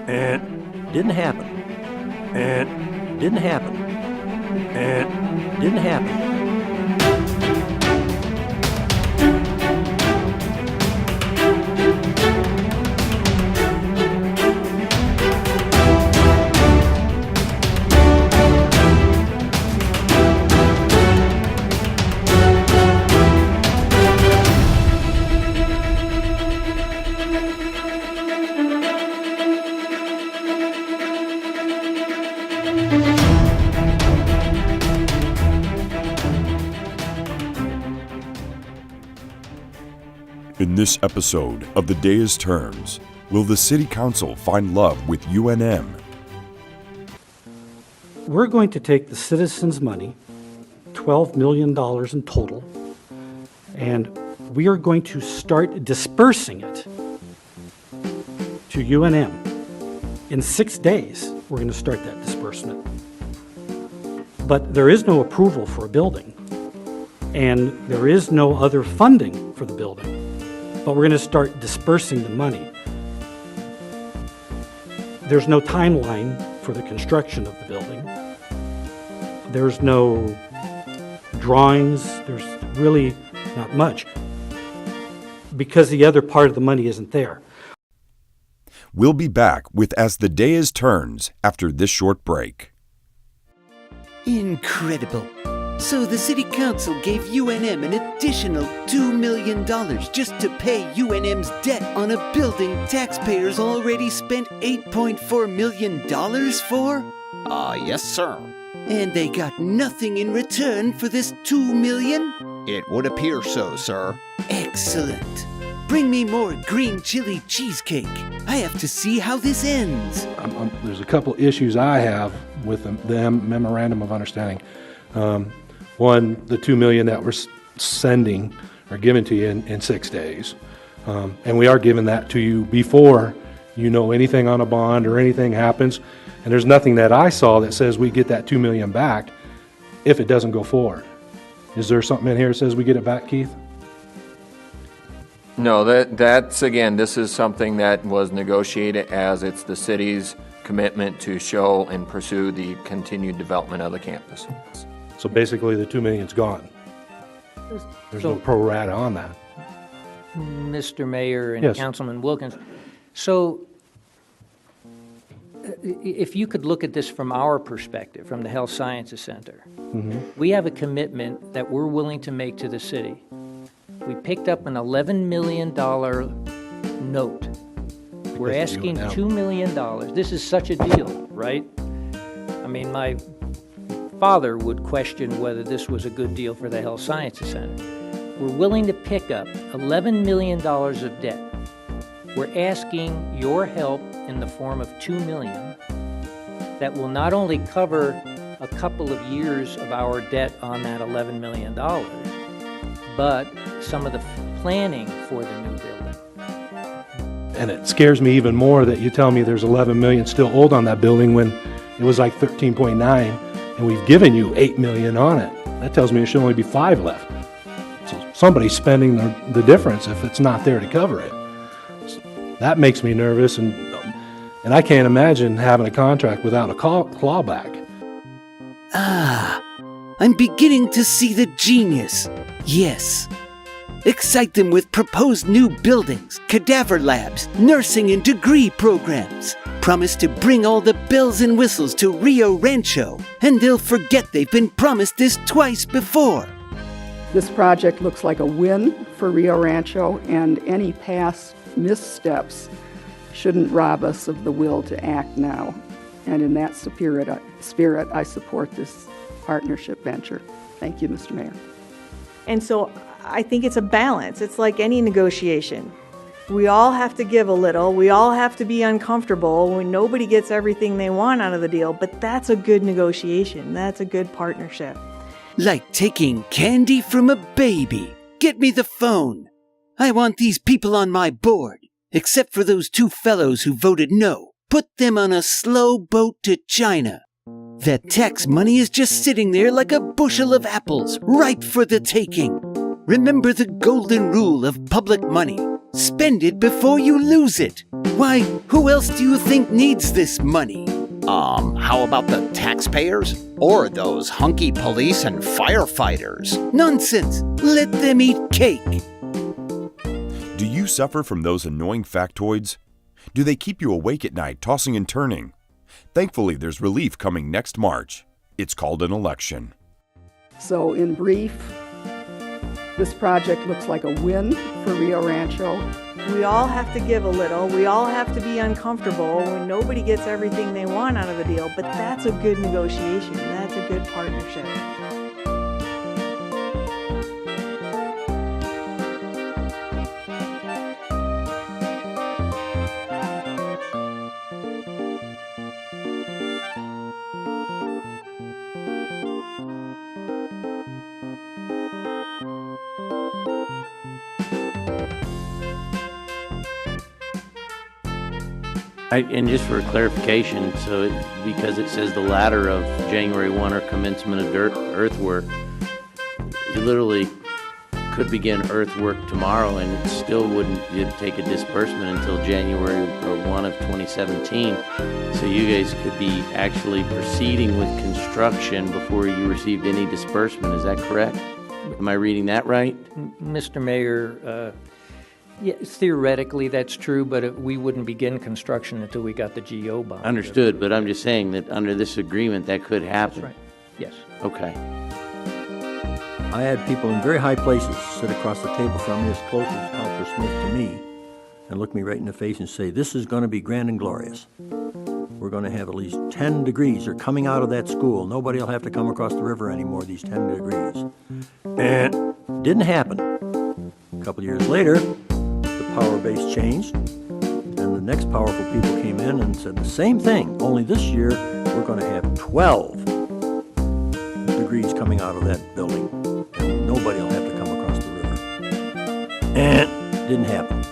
It didn't happen. It didn't happen. It didn't happen. In this episode of The Day Is Turns, will the City Council find love with UNM? We're going to take the citizens' money, $12 million in total, and we are going to start dispersing it to UNM. In 6 days, we're going to start that disbursement. But there is no approval for a building, and there is no other funding for the building. But we're going to start dispersing the money. There's no timeline for the construction of the building. There's no drawings. There's really not much because the other part of the money isn't there. We'll be back with As the Day Is Turns after this short break. Incredible. So the City Council gave UNM an additional $2 million just to pay UNM's debt on a building taxpayers already spent $8.4 million for? Yes, sir. And they got nothing in return for this $2 million? It would appear so, sir. Excellent. Bring me more green chili cheesecake. I have to see how this ends. There's a couple issues I have with the memorandum of understanding. One, the $2 million that we're sending or giving to you in 6 days. And we are giving that to you before you know anything on a bond or anything happens. And there's nothing that I saw that says we get that $2 million back if it doesn't go forward. Is there something in here that says we get it back, Keith? No, that's again, this is something that was negotiated as it's the city's commitment to show and pursue the continued development of the campus. So basically the $2 million's gone. There's no pro rata on that. Mr. Mayor and Yes. Councilman Wilkins, so if you could look at this from our perspective, from the Health Sciences Center, we have a commitment that we're willing to make to the city. We picked up an $11 million note. We're Because of asking UNM. $2 million. This is such a deal, right? I mean, my father would question whether this was a good deal for the Health Sciences Center. We're willing to pick up $11 million of debt. We're asking your help in the form of $2 million that will not only cover a couple of years of our debt on that $11 million, but some of the planning for the new building. And it scares me even more that you tell me there's 11 million still owed on that building when it was like 13.9 and we've given you 8 million on it. That tells me there should only be 5 left. So somebody's spending the difference if it's not there to cover it. So that makes me nervous, and I can't imagine having a contract without a clawback. Ah, I'm beginning to see the genius. Yes. Excite them with proposed new buildings, cadaver labs, nursing and degree programs. Promise to bring all the bells and whistles to Rio Rancho, and they'll forget they've been promised this twice before. This project looks like a win for Rio Rancho, and any past missteps shouldn't rob us of the will to act now. And in that spirit, I support this partnership venture. Thank you, Mr. Mayor. And so I think it's a balance. It's like any negotiation. We all have to give a little. We all have to be uncomfortable when nobody gets everything they want out of the deal. But that's a good negotiation. That's a good partnership. Like taking candy from a baby. Get me the phone. I want these people on my board, except for those 2 fellows who voted no. Put them on a slow boat to China. That tax money is just sitting there like a bushel of apples, ripe for the taking. Remember the golden rule of public money. Spend it before you lose it. Why, who else do you think needs this money? How about the taxpayers? Or those hunky police and firefighters? Nonsense! Let them eat cake! Do you suffer from those annoying factoids? Do they keep you awake at night, tossing and turning? Thankfully, there's relief coming next March. It's called an election. So in brief, this project looks like a win for Rio Rancho. We all have to give a little. We all have to be uncomfortable when nobody gets everything they want out of the deal, but that's a good negotiation. That's a good partnership. And just for clarification, because it says the latter of January 1 or commencement of earthwork, you literally could begin earthwork tomorrow and it still wouldn't take a disbursement until January 1 of 2017. So you guys could be actually proceeding with construction before you received any disbursement. Is that correct? Am I reading that right? Mr. Mayor, yeah, theoretically that's true, but we wouldn't begin construction until we got the GO bond. Understood, but I'm just saying that under this agreement that could happen. That's right. Yes. Okay. I had people in very high places sit across the table from me, as close as Counselor Smith to me, and look me right in the face and say, "This is going to be grand and glorious. We're going to have at least 10 degrees. They're coming out of that school. Nobody will have to come across the river anymore, these 10 degrees." And it didn't happen. A couple years later, the power base changed, and the next powerful people came in and said the same thing, only this year we're going to have 12 degrees coming out of that building, and nobody will have to come across the river. And it didn't happen.